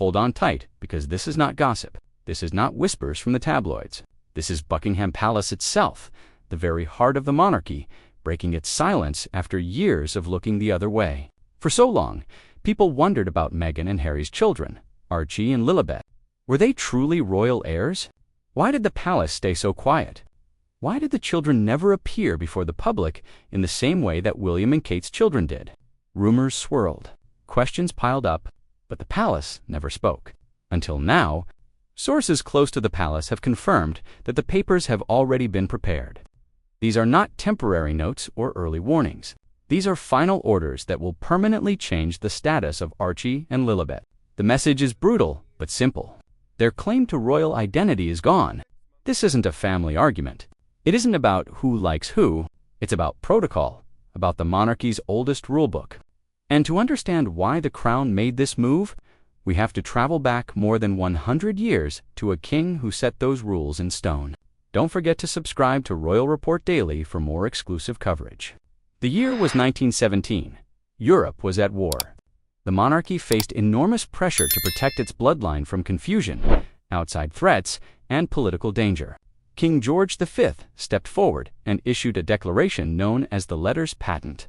Hold on tight, because this is not gossip. This is not whispers from the tabloids. This is Buckingham Palace itself, the very heart of the monarchy, breaking its silence after years of looking the other way. For so long, people wondered about Meghan and Harry's children, Archie and Lilibet. Were they truly royal heirs? Why did the palace stay so quiet? Why did the children never appear before the public in the same way that William and Kate's children did? Rumors swirled, questions piled up, but the palace never spoke. Until now, sources close to the palace have confirmed that the papers have already been prepared. These are not temporary notes or early warnings. These are final orders that will permanently change the status of Archie and Lilibet. The message is brutal, but simple. Their claim to royal identity is gone. This isn't a family argument. It isn't about who likes who. It's about protocol, about the monarchy's oldest rulebook. And to understand why the crown made this move, we have to travel back more than 100 years to a king who set those rules in stone. Don't forget to subscribe to Royal Report Daily for more exclusive coverage. The year was 1917. Europe was at war. The monarchy faced enormous pressure to protect its bloodline from confusion, outside threats, and political danger. King George V stepped forward and issued a declaration known as the Letters Patent.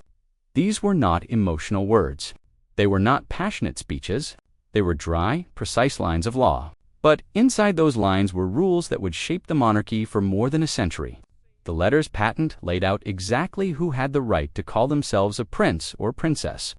These were not emotional words. They were not passionate speeches. They were dry, precise lines of law. But inside those lines were rules that would shape the monarchy for more than a century. The Letters Patent laid out exactly who had the right to call themselves a prince or princess.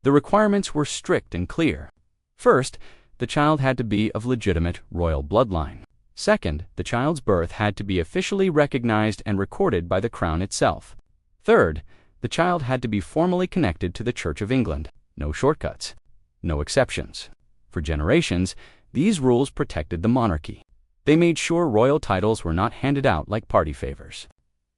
The requirements were strict and clear. First, the child had to be of legitimate royal bloodline. Second, the child's birth had to be officially recognized and recorded by the crown itself. Third, the child had to be formally connected to the Church of England. No shortcuts. No exceptions. For generations, these rules protected the monarchy. They made sure royal titles were not handed out like party favors.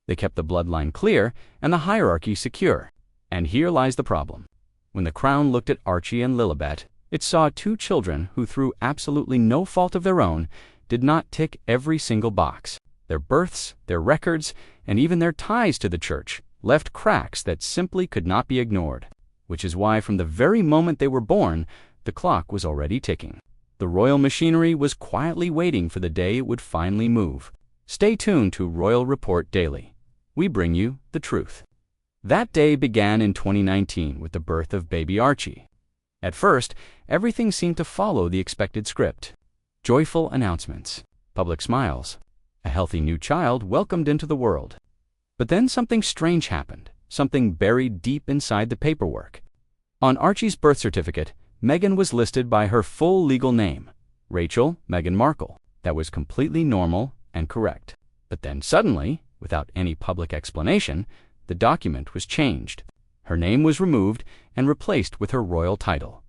They kept the bloodline clear and the hierarchy secure. And here lies the problem. When the crown looked at Archie and Lilibet, it saw two children who, through absolutely no fault of their own, did not tick every single box. Their births, their records, and even their ties to the church left cracks that simply could not be ignored. Which is why from the very moment they were born, the clock was already ticking. The royal machinery was quietly waiting for the day it would finally move. Stay tuned to Royal Report Daily. We bring you the truth. That day began in 2019 with the birth of baby Archie. At first, everything seemed to follow the expected script. Joyful announcements, public smiles, a healthy new child welcomed into the world. But then something strange happened, something buried deep inside the paperwork. On Archie's birth certificate, Meghan was listed by her full legal name, Rachel Meghan Markle. That was completely normal and correct. But then suddenly, without any public explanation, the document was changed. Her name was removed and replaced with her royal title,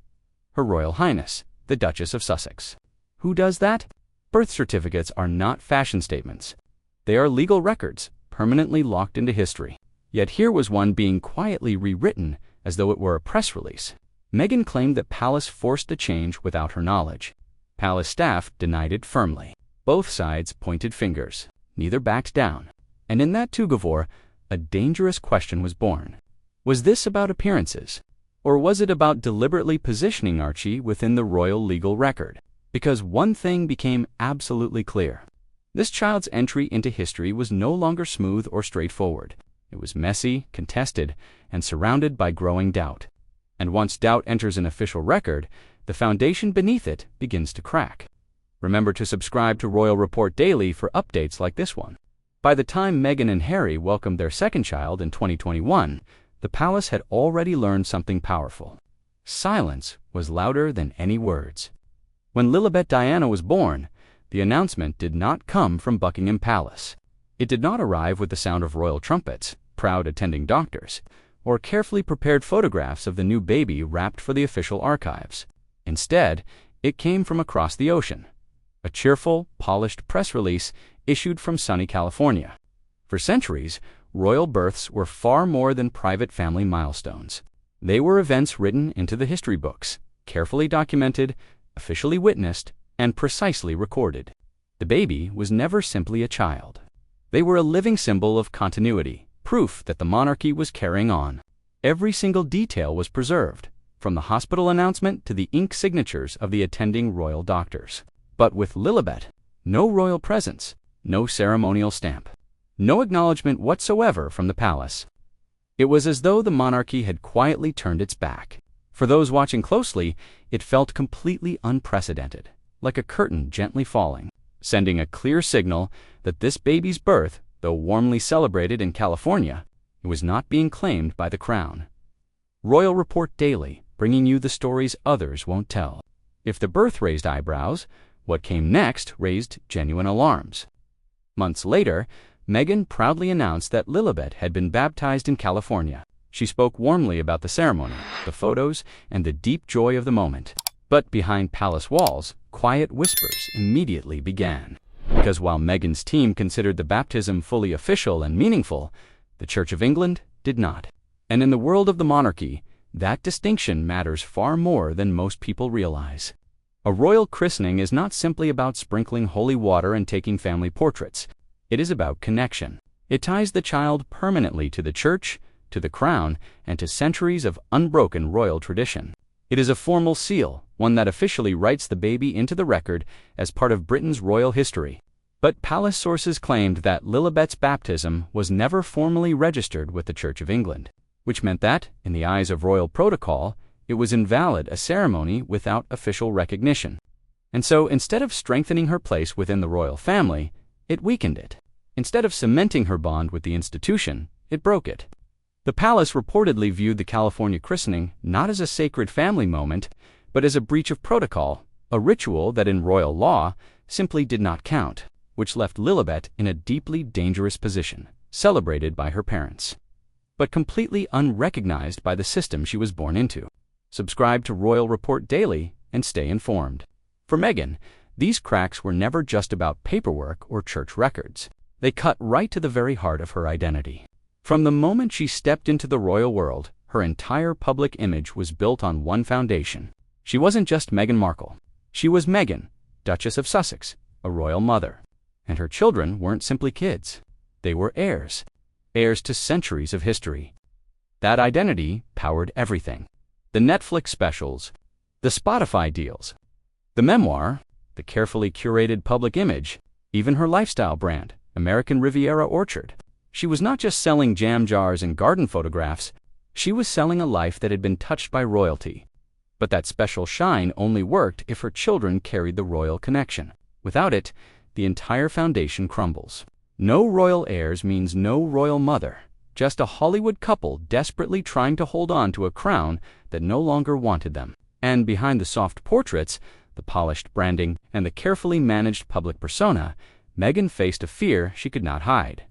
Her Royal Highness, the Duchess of Sussex. Who does that? Birth certificates are not fashion statements. They are legal records, permanently locked into history. Yet here was one being quietly rewritten as though it were a press release. Meghan claimed that Palace forced the change without her knowledge. Palace staff denied it firmly. Both sides pointed fingers. Neither backed down. And in that tug-of-war, a dangerous question was born. Was this about appearances? Or was it about deliberately positioning Archie within the royal legal record? Because one thing became absolutely clear. This child's entry into history was no longer smooth or straightforward. It was messy, contested, and surrounded by growing doubt. And once doubt enters an official record, the foundation beneath it begins to crack. Remember to subscribe to Royal Report Daily for updates like this one. By the time Meghan and Harry welcomed their second child in 2021, the palace had already learned something powerful. Silence was louder than any words. When Lilibet Diana was born, the announcement did not come from Buckingham Palace. It did not arrive with the sound of royal trumpets, proud attending doctors, or carefully prepared photographs of the new baby wrapped for the official archives. Instead, it came from across the ocean. A cheerful, polished press release issued from sunny California. For centuries, royal births were far more than private family milestones. They were events written into the history books, carefully documented, officially witnessed, and precisely recorded. The baby was never simply a child. They were a living symbol of continuity, proof that the monarchy was carrying on. Every single detail was preserved, from the hospital announcement to the ink signatures of the attending royal doctors. But with Lilibet, no royal presence, no ceremonial stamp, no acknowledgement whatsoever from the palace. It was as though the monarchy had quietly turned its back. For those watching closely, it felt completely unprecedented, like a curtain gently falling, sending a clear signal that this baby's birth, though warmly celebrated in California, it was not being claimed by the crown. Royal Report Daily, bringing you the stories others won't tell. If the birth raised eyebrows, what came next raised genuine alarms. Months later, Meghan proudly announced that Lilibet had been baptized in California. She spoke warmly about the ceremony, the photos, and the deep joy of the moment. But behind palace walls, quiet whispers immediately began. Because while Meghan's team considered the baptism fully official and meaningful, the Church of England did not. And in the world of the monarchy, that distinction matters far more than most people realize. A royal christening is not simply about sprinkling holy water and taking family portraits. It is about connection. It ties the child permanently to the church, to the crown, and to centuries of unbroken royal tradition. It is a formal seal, one that officially writes the baby into the record as part of Britain's royal history. But palace sources claimed that Lilibet's baptism was never formally registered with the Church of England, which meant that, in the eyes of royal protocol, it was invalid, a ceremony without official recognition. And so, instead of strengthening her place within the royal family, it weakened it. Instead of cementing her bond with the institution, it broke it. The palace reportedly viewed the California christening not as a sacred family moment, but as a breach of protocol, a ritual that in royal law simply did not count, which left Lilibet in a deeply dangerous position, celebrated by her parents, but completely unrecognized by the system she was born into. Subscribe to Royal Report Daily and stay informed. For Meghan, these cracks were never just about paperwork or church records. They cut right to the very heart of her identity. From the moment she stepped into the royal world, her entire public image was built on one foundation. She wasn't just Meghan Markle. She was Meghan, Duchess of Sussex, a royal mother. And her children weren't simply kids. They were heirs. Heirs to centuries of history. That identity powered everything. The Netflix specials, the Spotify deals, the memoir, the carefully curated public image, even her lifestyle brand, American Riviera Orchard. She was not just selling jam jars and garden photographs, she was selling a life that had been touched by royalty. But that special shine only worked if her children carried the royal connection. Without it, the entire foundation crumbles. No royal heirs means no royal mother, just a Hollywood couple desperately trying to hold on to a crown that no longer wanted them. And behind the soft portraits, the polished branding, and the carefully managed public persona, Meghan faced a fear she could not hide.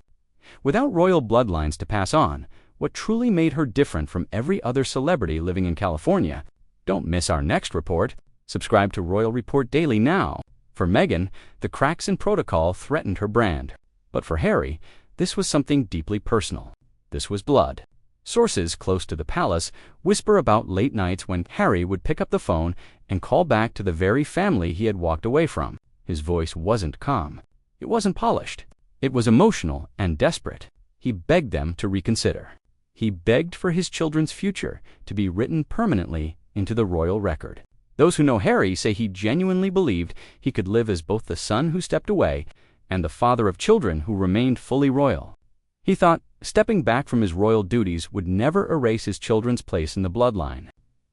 Without royal bloodlines to pass on, what truly made her different from every other celebrity living in California? Don't miss our next report. Subscribe to Royal Report Daily now. For Meghan, the cracks in protocol threatened her brand. But for Harry, this was something deeply personal. This was blood. Sources close to the palace whisper about late nights when Harry would pick up the phone and call back to the very family he had walked away from. His voice wasn't calm. It wasn't polished. It was emotional and desperate. He begged them to reconsider. He begged for his children's future to be written permanently into the royal record. Those who know Harry say he genuinely believed he could live as both the son who stepped away and the father of children who remained fully royal. He thought stepping back from his royal duties would never erase his children's place in the bloodline.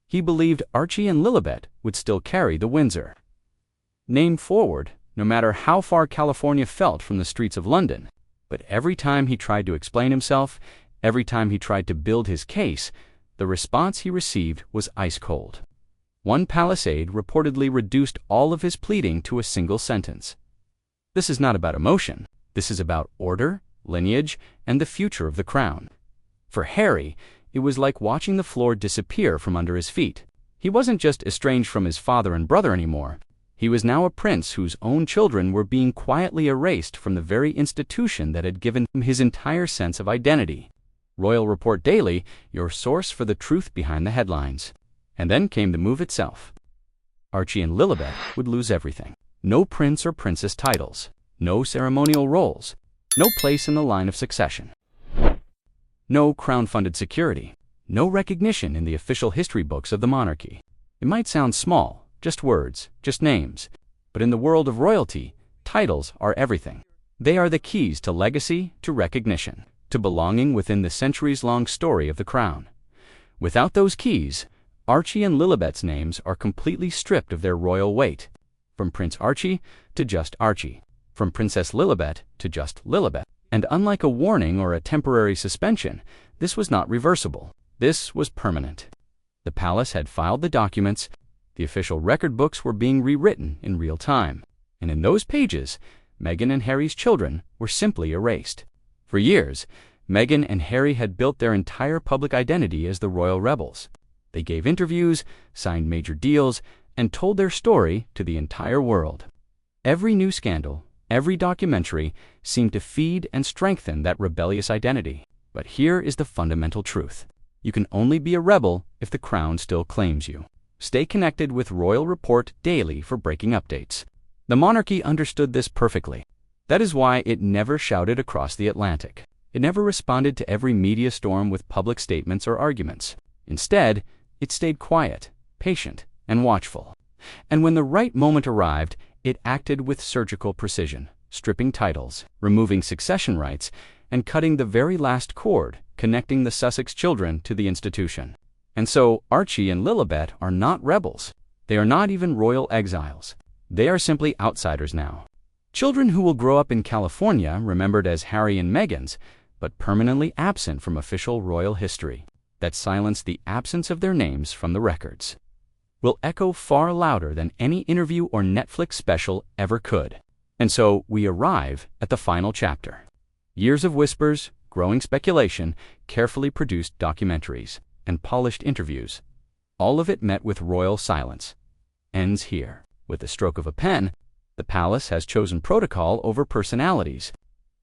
He believed Archie and Lilibet would still carry the Windsor name forward, no matter how far California felt from the streets of London. But every time he tried to explain himself, every time he tried to build his case, the response he received was ice cold. One palace aide reportedly reduced all of his pleading to a single sentence. This is not about emotion. This is about order, lineage, and the future of the crown. For Harry, it was like watching the floor disappear from under his feet. He wasn't just estranged from his father and brother anymore. He was now a prince whose own children were being quietly erased from the very institution that had given him his entire sense of identity. Royal Report Daily, your source for the truth behind the headlines. And then came the move itself. Archie and Lilibet would lose everything. No prince or princess titles. No ceremonial roles. No place in the line of succession. No crown-funded security. No recognition in the official history books of the monarchy. It might sound small, just words, just names, but in the world of royalty, titles are everything. They are the keys to legacy, to recognition, to belonging within the centuries-long story of the crown. Without those keys, Archie and Lilibet's names are completely stripped of their royal weight. From Prince Archie to just Archie. From Princess Lilibet to just Lilibet. And unlike a warning or a temporary suspension, this was not reversible. This was permanent. The palace had filed the documents. The official record books were being rewritten in real time. And in those pages, Meghan and Harry's children were simply erased. For years, Meghan and Harry had built their entire public identity as the royal rebels. They gave interviews, signed major deals, and told their story to the entire world. Every new scandal, every documentary seemed to feed and strengthen that rebellious identity. But here is the fundamental truth. You can only be a rebel if the crown still claims you. Stay connected with Royal Report daily for breaking updates. The monarchy understood this perfectly. That is why it never shouted across the Atlantic. It never responded to every media storm with public statements or arguments. Instead, it stayed quiet, patient, and watchful. And when the right moment arrived, it acted with surgical precision, stripping titles, removing succession rights, and cutting the very last cord connecting the Sussex children to the institution. And so, Archie and Lilibet are not rebels. They are not even royal exiles. They are simply outsiders now. Children who will grow up in California remembered as Harry and Meghan's, but permanently absent from official royal history, that silenced the absence of their names from the records, will echo far louder than any interview or Netflix special ever could. And so we arrive at the final chapter. Years of whispers, growing speculation, carefully produced documentaries, and polished interviews, all of it met with royal silence, ends here. With the stroke of a pen, the palace has chosen protocol over personalities,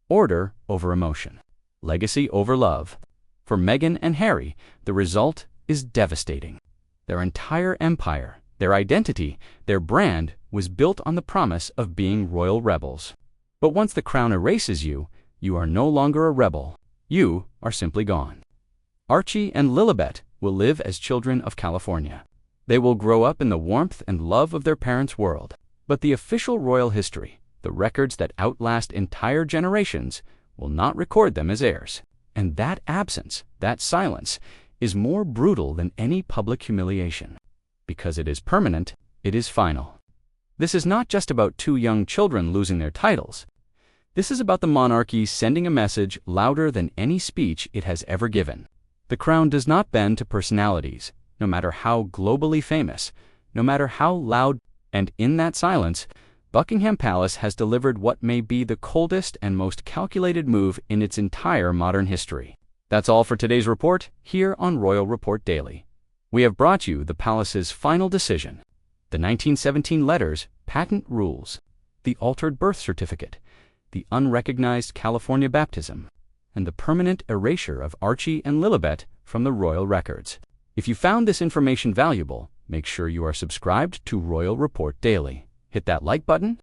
order over emotion, legacy over love. For Meghan and Harry, the result is devastating. Their entire empire, their identity, their brand was built on the promise of being royal rebels. But once the crown erases you, you are no longer a rebel. You are simply gone. Archie and Lilibet will live as children of California. They will grow up in the warmth and love of their parents' world. But the official royal history, the records that outlast entire generations, will not record them as heirs. And that absence, that silence, is more brutal than any public humiliation. Because it is permanent, it is final. This is not just about two young children losing their titles. This is about the monarchy sending a message louder than any speech it has ever given. The crown does not bend to personalities, no matter how globally famous, no matter how loud. And in that silence, Buckingham Palace has delivered what may be the coldest and most calculated move in its entire modern history. That's all for today's report here on Royal Report Daily. We have brought you the palace's final decision, the 1917 letters, patent rules, the altered birth certificate, the unrecognized California baptism, and the permanent erasure of Archie and Lilibet from the royal records. If you found this information valuable, make sure you are subscribed to Royal Report Daily. Hit that like button,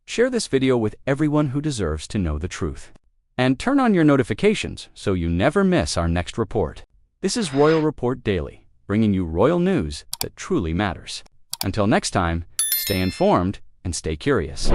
share this video with everyone who deserves to know the truth, and turn on your notifications so you never miss our next report. This is Royal Report Daily, bringing you royal news that truly matters. Until next time, stay informed and stay curious.